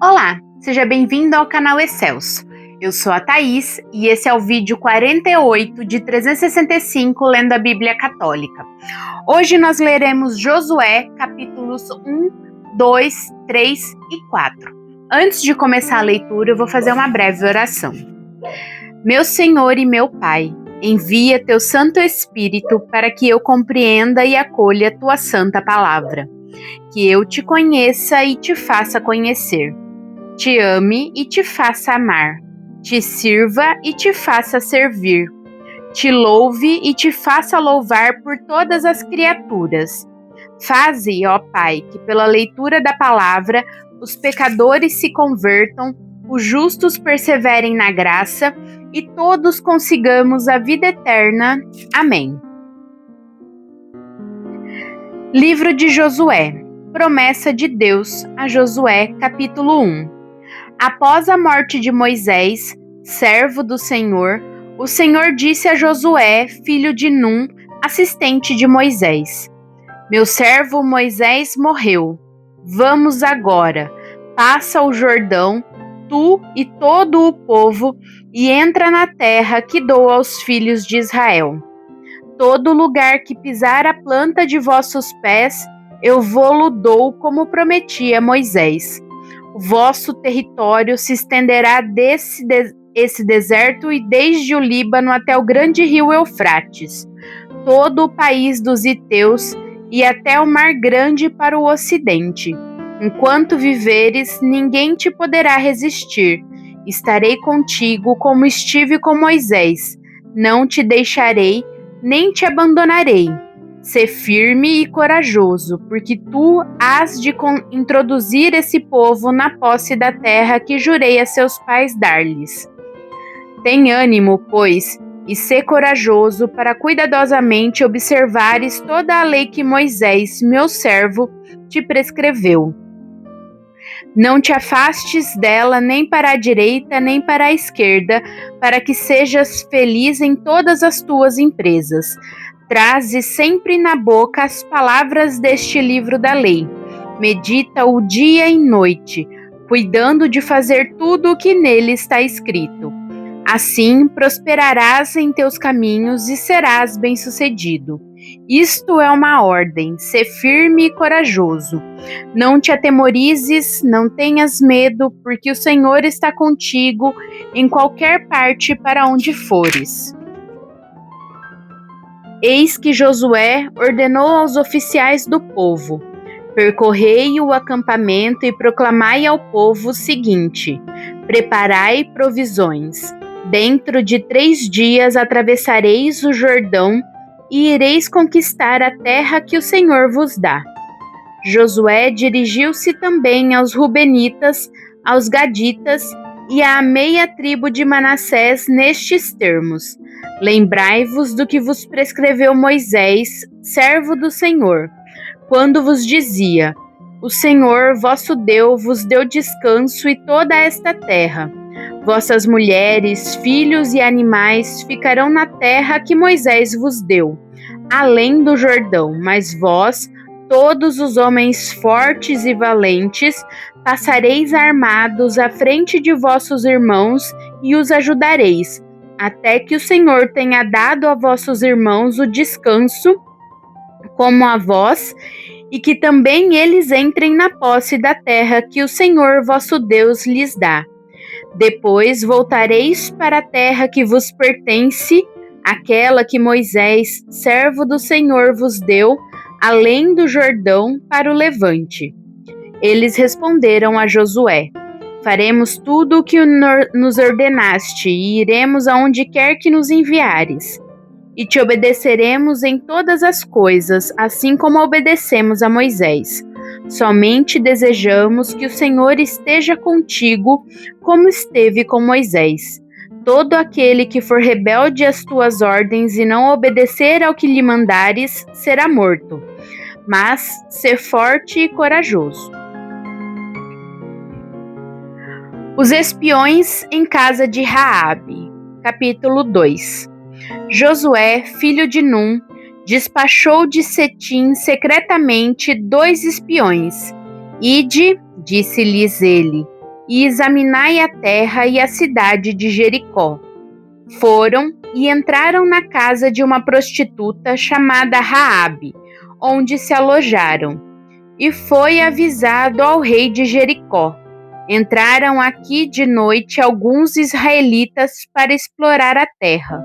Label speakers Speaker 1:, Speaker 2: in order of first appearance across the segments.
Speaker 1: Olá, seja bem-vindo ao canal Excelso. Eu sou a Thaís e esse é o vídeo 48 de 365 lendo a Bíblia Católica. Hoje nós leremos Josué, capítulos 1, 2, 3 e 4. Antes de começar a leitura, eu vou fazer uma breve oração. Meu Senhor e meu Pai, envia teu Santo Espírito para que eu compreenda e acolha tua santa palavra, que eu te conheça e te faça conhecer, te ame e te faça amar, te sirva e te faça servir, te louve e te faça louvar por todas as criaturas. Faze, ó Pai, que pela leitura da palavra os pecadores se convertam, os justos perseverem na graça e todos consigamos a vida eterna. Amém. Livro de Josué. Promessa de Deus a Josué, capítulo 1. Após a morte de Moisés, servo do Senhor, o Senhor disse a Josué, filho de Num, assistente de Moisés: Meu servo Moisés morreu. Vamos agora, passa o Jordão, tu e todo o povo, e entra na terra que dou aos filhos de Israel. Todo lugar que pisar a planta de vossos pés, eu vô-lo dou como prometi a Moisés. O vosso território se estenderá esse deserto e desde o Líbano até o grande rio Eufrates, todo o país dos Heteus e até o mar grande para o ocidente. Enquanto viveres, ninguém te poderá resistir. Estarei contigo como estive com Moisés. Não te deixarei, nem te abandonarei. Sê firme e corajoso, porque tu hás de introduzir esse povo na posse da terra que jurei a seus pais dar-lhes. Tem ânimo, pois, e sê corajoso para cuidadosamente observares toda a lei que Moisés, meu servo, te prescreveu. Não te afastes dela nem para a direita nem para a esquerda, para que sejas feliz em todas as tuas empresas. Traze sempre na boca as palavras deste livro da lei. Medita-o dia e noite, cuidando de fazer tudo o que nele está escrito. Assim prosperarás em teus caminhos e serás bem-sucedido. Isto é uma ordem, sê firme e corajoso. Não te atemorizes, não tenhas medo, porque o Senhor está contigo em qualquer parte para onde fores. Eis que Josué ordenou aos oficiais do povo: percorrei o acampamento e proclamai ao povo o seguinte: preparai provisões. Dentro de 3 dias atravessareis o Jordão e ireis conquistar a terra que o Senhor vos dá. Josué dirigiu-se também aos Rubenitas, aos Gaditas e à meia tribo de Manassés nestes termos: lembrai-vos do que vos prescreveu Moisés, servo do Senhor, quando vos dizia: o Senhor, vosso Deus, vos deu descanso e toda esta terra. Vossas mulheres, filhos e animais ficarão na terra que Moisés vos deu, além do Jordão, mas vós, todos os homens fortes e valentes, passareis armados à frente de vossos irmãos e os ajudareis, até que o Senhor tenha dado a vossos irmãos o descanso, como a vós, e que também eles entrem na posse da terra que o Senhor vosso Deus lhes dá. Depois voltareis para a terra que vos pertence, aquela que Moisés, servo do Senhor, vos deu, além do Jordão, para o levante. Eles responderam a Josué: faremos tudo o que nos ordenaste e iremos aonde quer que nos enviares. E te obedeceremos em todas as coisas, assim como obedecemos a Moisés. Somente desejamos que o Senhor esteja contigo, como esteve com Moisés. Todo aquele que for rebelde às tuas ordens e não obedecer ao que lhe mandares, será morto. Mas sê forte e corajoso. Os espiões em casa de Raabe. Capítulo 2. Josué, filho de Num, despachou de Setim secretamente 2 espiões. Ide, disse-lhes ele, e examinai a terra e a cidade de Jericó. Foram e entraram na casa de uma prostituta chamada Raabe, onde se alojaram. E foi avisado ao rei de Jericó: entraram aqui de noite alguns israelitas para explorar a terra.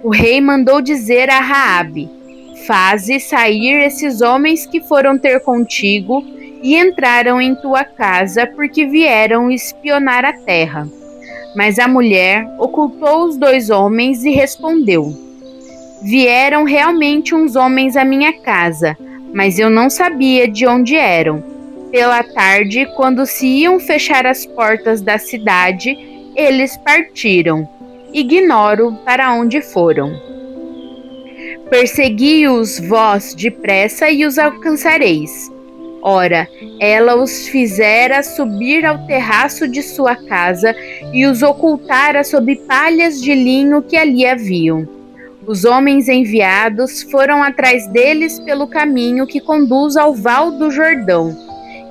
Speaker 1: O rei mandou dizer a Raabe: faze sair esses homens que foram ter contigo e entraram em tua casa, porque vieram espionar a terra. Mas a mulher ocultou os 2 homens e respondeu: vieram realmente uns homens à minha casa, mas eu não sabia de onde eram. Pela tarde, quando se iam fechar as portas da cidade, eles partiram. Ignoro para onde foram. Persegui-os vós depressa e os alcançareis. Ora, ela os fizera subir ao terraço de sua casa e os ocultara sob palhas de linho que ali haviam. Os homens enviados foram atrás deles pelo caminho que conduz ao val do Jordão,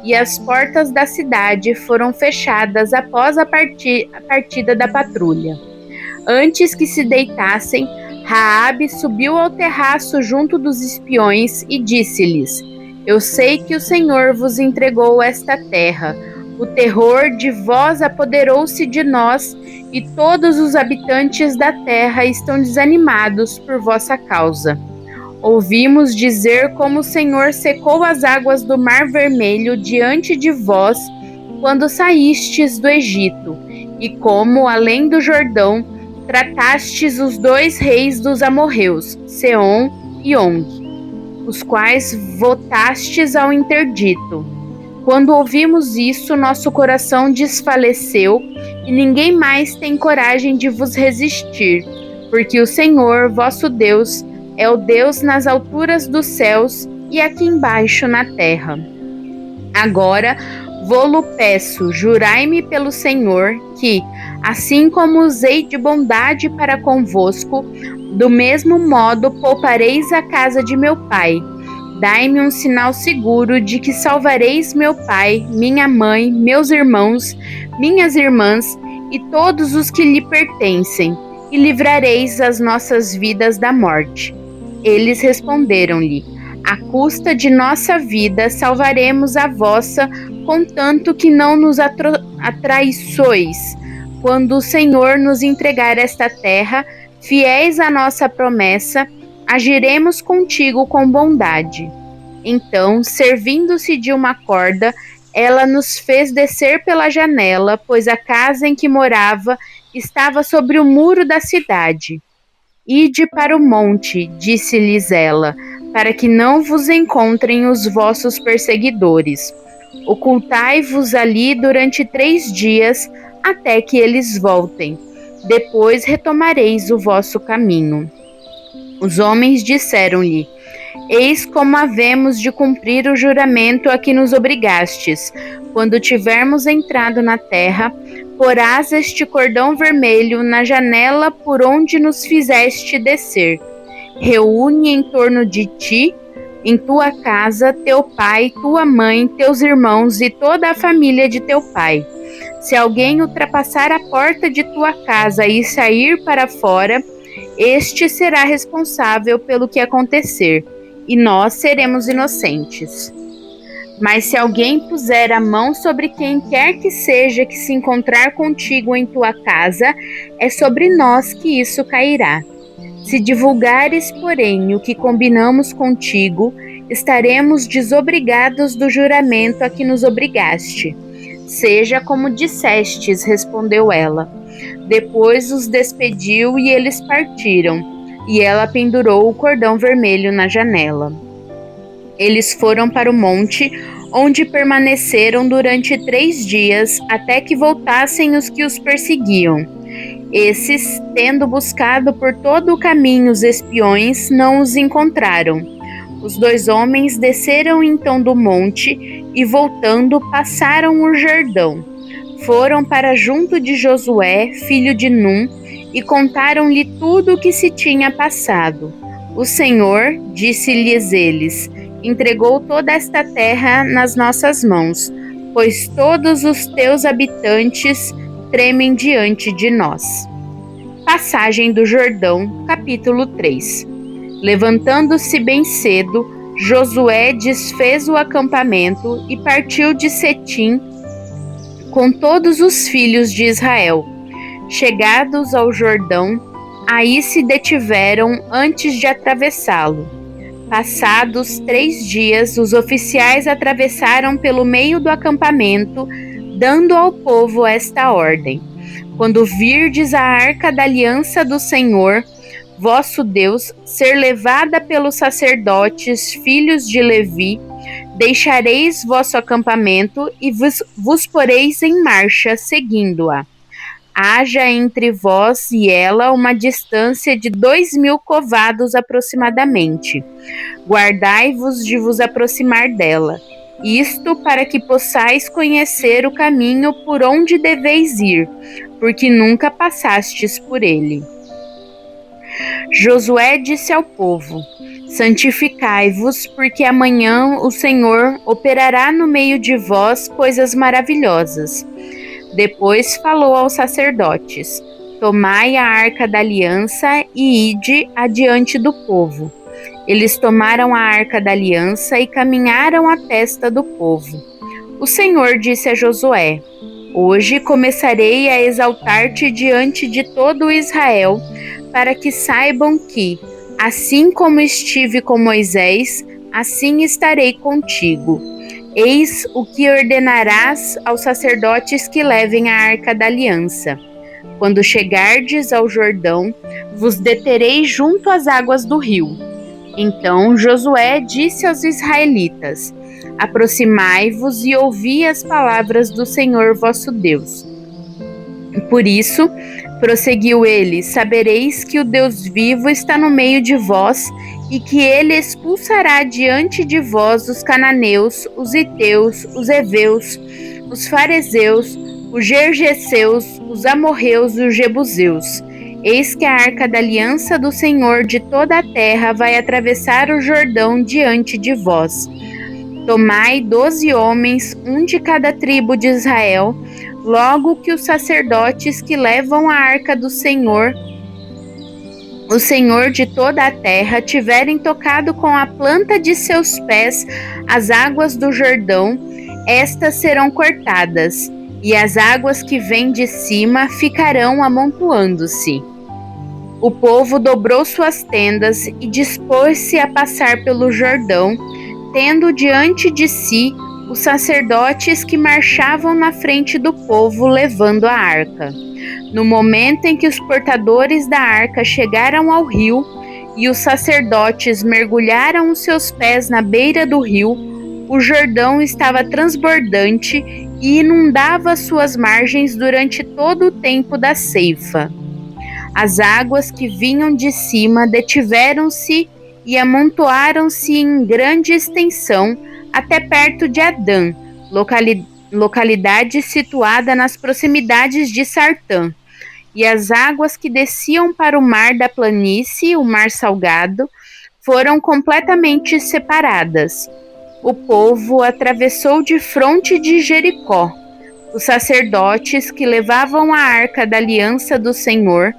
Speaker 1: e as portas da cidade foram fechadas após a partida da patrulha. Antes que se deitassem, Raabe subiu ao terraço junto dos espiões e disse-lhes: eu sei que o Senhor vos entregou esta terra. O terror de vós apoderou-se de nós, e todos os habitantes da terra estão desanimados por vossa causa. Ouvimos dizer como o Senhor secou as águas do Mar Vermelho diante de vós, quando saístes do Egito, e como, além do Jordão, tratastes os 2 reis dos amorreus, Seom e Og, os quais votastes ao interdito. Quando ouvimos isso, nosso coração desfaleceu e ninguém mais tem coragem de vos resistir, porque o Senhor, vosso Deus, é o Deus nas alturas dos céus e aqui embaixo na terra. Agora, vô-lo peço, jurai-me pelo Senhor, que, assim como usei de bondade para convosco, do mesmo modo poupareis a casa de meu pai. Dai-me um sinal seguro de que salvareis meu pai, minha mãe, meus irmãos, minhas irmãs e todos os que lhe pertencem, e livrareis as nossas vidas da morte. Eles responderam-lhe: à custa de nossa vida salvaremos a vossa, contanto que não nos atraiçois. Quando o Senhor nos entregar esta terra, fiéis à nossa promessa, agiremos contigo com bondade. Então, servindo-se de uma corda, ela nos fez descer pela janela, pois a casa em que morava estava sobre o muro da cidade. Ide para o monte, disse-lhes ela, para que não vos encontrem os vossos perseguidores. Ocultai-vos ali durante 3 dias, até que eles voltem. Depois retomareis o vosso caminho. Os homens disseram-lhe: eis como havemos de cumprir o juramento a que nos obrigastes. Quando tivermos entrado na terra, porás este cordão vermelho na janela por onde nos fizeste descer. Reúne em torno de ti, em tua casa, teu pai, tua mãe, teus irmãos e toda a família de teu pai. Se alguém ultrapassar a porta de tua casa e sair para fora, este será responsável pelo que acontecer, e nós seremos inocentes. Mas se alguém puser a mão sobre quem quer que seja que se encontrar contigo em tua casa, é sobre nós que isso cairá. Se divulgares, porém, o que combinamos contigo, estaremos desobrigados do juramento a que nos obrigaste. Seja como dissestes, respondeu ela. Depois os despediu e eles partiram, e ela pendurou o cordão vermelho na janela. Eles foram para o monte, onde permaneceram durante 3 dias, até que voltassem os que os perseguiam. Esses, tendo buscado por todo o caminho os espiões, não os encontraram. Os 2 homens desceram então do monte e, voltando, passaram o Jordão. Foram para junto de Josué, filho de Num, e contaram-lhe tudo o que se tinha passado. O Senhor, disse-lhes eles, entregou toda esta terra nas nossas mãos. pois todos os teus habitantes tremem diante de nós. Passagem do Jordão, capítulo 3. Levantando-se bem cedo, Josué desfez o acampamento e partiu de Setim com todos os filhos de Israel. Chegados ao Jordão, aí se detiveram antes de atravessá-lo. Passados 3 dias, os oficiais atravessaram pelo meio do acampamento, dando ao povo esta ordem: quando virdes a arca da aliança do Senhor, vosso Deus, ser levada pelos sacerdotes, filhos de Levi, deixareis vosso acampamento e vos poreis em marcha, seguindo-a. Haja entre vós e ela uma distância de 2.000 covados aproximadamente. Guardai-vos de vos aproximar dela. Isto para que possais conhecer o caminho por onde deveis ir, porque nunca passastes por ele. Josué disse ao povo: santificai-vos, porque amanhã o Senhor operará no meio de vós coisas maravilhosas. Depois falou aos sacerdotes: tomai a arca da aliança e ide adiante do povo. Eles tomaram a arca da aliança e caminharam à testa do povo. O Senhor disse a Josué: hoje começarei a exaltar-te diante de todo Israel, para que saibam que, assim como estive com Moisés, assim estarei contigo. Eis o que ordenarás aos sacerdotes que levem a arca da aliança. Quando chegardes ao Jordão, vos detereis junto às águas do rio. Então Josué disse aos israelitas: aproximai-vos e ouvi as palavras do Senhor vosso Deus. Por isso, prosseguiu ele, sabereis que o Deus vivo está no meio de vós e que ele expulsará diante de vós os cananeus, os heteus, os heveus, os fariseus, os gergeseus, os amorreus e os jebuseus. Eis que a arca da aliança do Senhor de toda a terra vai atravessar o Jordão diante de vós. Tomai 12 homens, um de cada tribo de Israel, logo que os sacerdotes que levam a arca do Senhor, o Senhor de toda a terra, tiverem tocado com a planta de seus pés as águas do Jordão, estas serão cortadas, e as águas que vêm de cima ficarão amontoando-se. O povo dobrou suas tendas e dispôs-se a passar pelo Jordão, tendo diante de si os sacerdotes que marchavam na frente do povo levando a arca. No momento em que os portadores da arca chegaram ao rio e os sacerdotes mergulharam os seus pés na beira do rio, o Jordão estava transbordante e inundava suas margens durante todo o tempo da ceifa. As águas que vinham de cima detiveram-se e amontoaram-se em grande extensão até perto de Adã, localidade situada nas proximidades de Sartã, e as águas que desciam para o mar da planície, o mar salgado, foram completamente separadas. O povo atravessou de fronte de Jericó. Os sacerdotes que levavam a arca da aliança do Senhor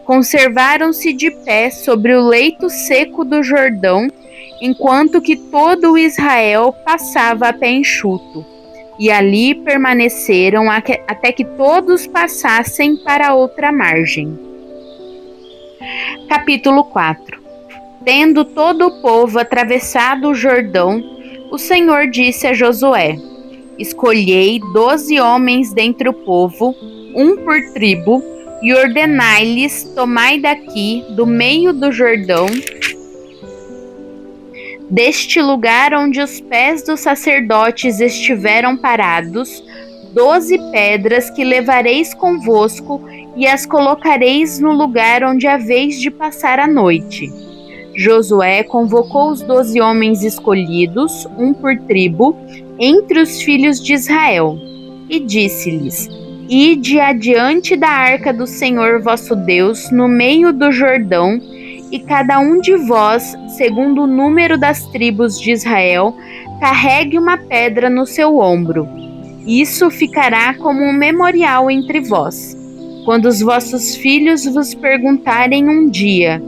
Speaker 1: conservaram-se de pé sobre o leito seco do Jordão, enquanto que todo o Israel passava a pé enxuto, e ali permaneceram até que todos passassem para a outra margem. Capítulo 4. Tendo todo o povo atravessado o Jordão, o Senhor disse a Josué: escolhei 12 homens dentre o povo, um por tribo, e ordenai-lhes: tomai daqui, do meio do Jordão, deste lugar onde os pés dos sacerdotes estiveram parados, 12 pedras que levareis convosco e as colocareis no lugar onde haveis de passar a noite. Josué convocou os 12 homens escolhidos, um por tribo, entre os filhos de Israel, e disse-lhes: ide adiante da arca do Senhor vosso Deus, no meio do Jordão, e cada um de vós, segundo o número das tribos de Israel, carregue uma pedra no seu ombro. Isso ficará como um memorial entre vós. Quando os vossos filhos vos perguntarem um dia: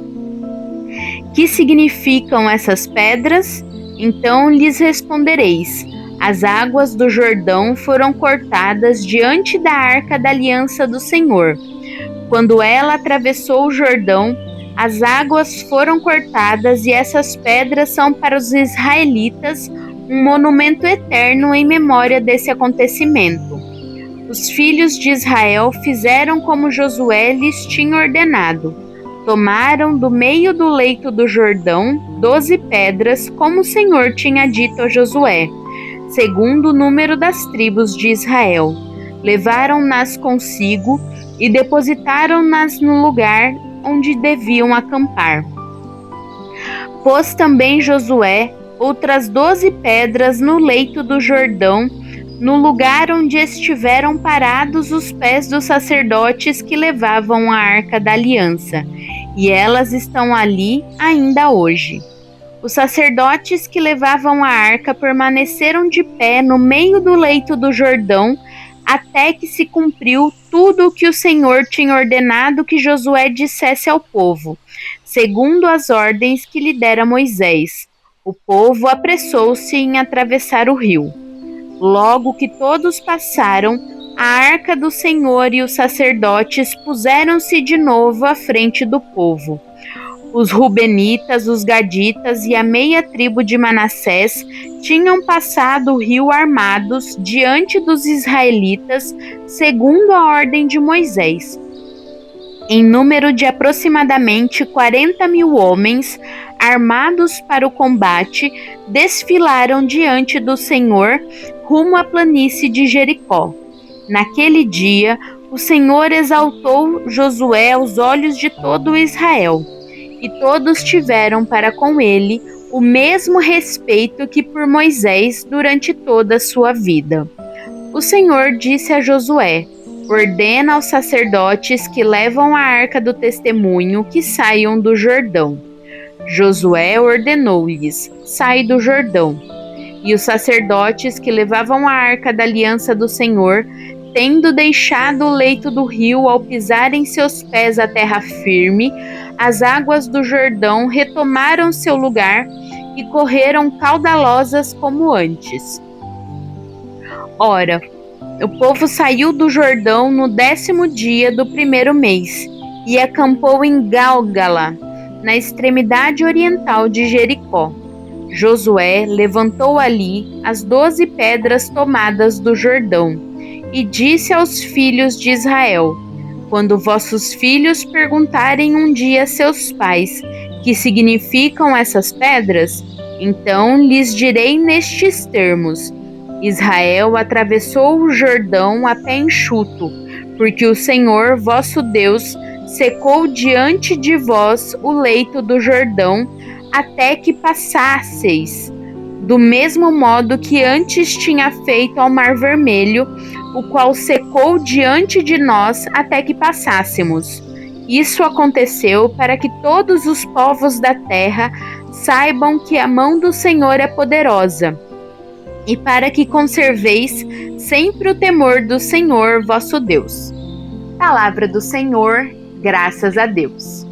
Speaker 1: que significam essas pedras? Então lhes respondereis: as águas do Jordão foram cortadas diante da arca da aliança do Senhor. Quando ela atravessou o Jordão, as águas foram cortadas, e essas pedras são para os israelitas um monumento eterno em memória desse acontecimento. Os filhos de Israel fizeram como Josué lhes tinha ordenado. Tomaram do meio do leito do Jordão 12 pedras, como o Senhor tinha dito a Josué, segundo o número das tribos de Israel. Levaram-nas consigo e depositaram-nas no lugar onde deviam acampar. Pôs também Josué outras 12 pedras no leito do Jordão, no lugar onde estiveram parados os pés dos sacerdotes que levavam a arca da aliança, e elas estão ali ainda hoje. Os sacerdotes que levavam a arca permaneceram de pé no meio do leito do Jordão, até que se cumpriu tudo o que o Senhor tinha ordenado que Josué dissesse ao povo, segundo as ordens que lhe dera Moisés. O povo apressou-se em atravessar o rio. Logo que todos passaram, a arca do Senhor e os sacerdotes puseram-se de novo à frente do povo. Os rubenitas, os gaditas e a meia tribo de Manassés tinham passado o rio armados diante dos israelitas, segundo a ordem de Moisés. Em número de aproximadamente 40.000 homens, armados para o combate, desfilaram diante do Senhor rumo à planície de Jericó. Naquele dia, o Senhor exaltou Josué aos olhos de todo Israel, e todos tiveram para com ele o mesmo respeito que por Moisés durante toda a sua vida. O Senhor disse a Josué: ordena aos sacerdotes que levam a arca do testemunho que saiam do Jordão. Josué ordenou-lhes: sai do Jordão. E os sacerdotes que levavam a arca da aliança do Senhor, tendo deixado o leito do rio, ao pisarem seus pés a terra firme, as águas do Jordão retomaram seu lugar e correram caudalosas como antes. Ora, o povo saiu do Jordão no 10º dia do 1º mês e acampou em Gálgala, na extremidade oriental de Jericó. Josué levantou ali as 12 pedras tomadas do Jordão e disse aos filhos de Israel: quando vossos filhos perguntarem um dia a seus pais que significam essas pedras, então lhes direi nestes termos: Israel atravessou o Jordão a pé enxuto, porque o Senhor vosso Deus secou diante de vós o leito do Jordão até que passasseis, do mesmo modo que antes tinha feito ao Mar Vermelho, o qual secou diante de nós até que passássemos. Isso aconteceu para que todos os povos da terra saibam que a mão do Senhor é poderosa, e para que conserveis sempre o temor do Senhor vosso Deus. Palavra do Senhor, graças a Deus.